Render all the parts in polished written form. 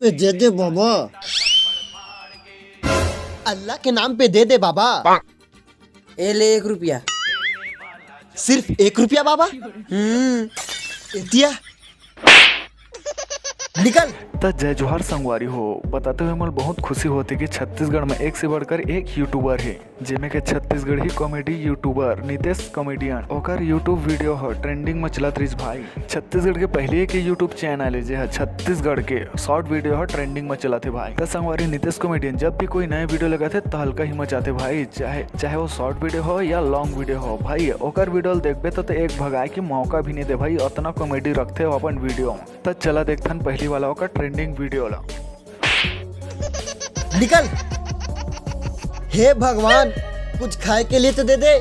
दे दे बाबा, अल्लाह के नाम पे दे दे बाबा। ए ले 1 रुपया। सिर्फ 1 रुपया बाबा? दिया, निकल। तो जय जोहार संगवारी हो। बताते हुए हमें बहुत खुशी होती कि छत्तीसगढ़ में एक से बढ़कर एक यूट्यूबर है, जिसमें के Chhattisgarhi comedy YouTuber Nitesh comedian ओकर यूट्यूब वीडियो हो ट्रेंडिंग में चलत रही भाई। छत्तीसगढ़ के पहले के यूट्यूब चैनल है जो छत्तीसगढ़ के शॉर्ट वीडियो हो ट्रेंडिंग में चला थे भाई। तो संगवारी नितेश कॉमेडियन जब भी कोई नए वीडियो लगाते तो हल्का ही मचाते भाई, चाहे वो शॉर्ट वीडियो हो या लॉन्ग वीडियो हो भाई। ओकर वीडियो देखबे तो एक भगाए के मौका भी नहीं दे भाई, उतना कॉमेडी रखते हो अपन वीडियो में। तो चला देखथन पहली वाला ओकर ट्रेंडिंग वीडियो ला। निकल। हे भगवान, कुछ खाए के लिए तो दे दे।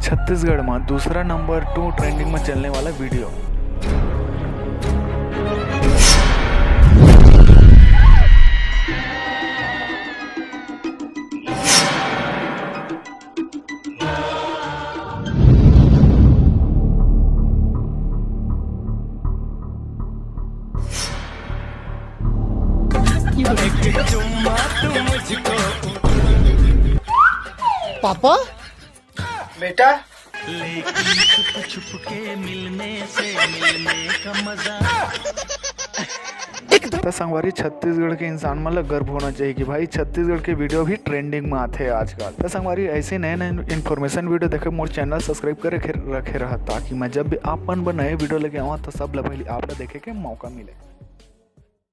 छत्तीसगढ़ में दूसरा नंबर 2 ट्रेंडिंग में चलने वाला वीडियो। पापा बेटा तो संगवारी छत्तीसगढ़ के इंसान मतलब गर्व होना चाहिए कि भाई छत्तीसगढ़ के वीडियो भी ट्रेंडिंग में आते हैं आजकल। तो संगवारी ऐसे नए नए इन्फॉर्मेशन वीडियो देखे मोर चैनल सब्सक्राइब कर रखे रहा, ताकि मैं जब भी आप नए वीडियो लेके आऊँ तो सब पहले आप देखे के मौका मिले।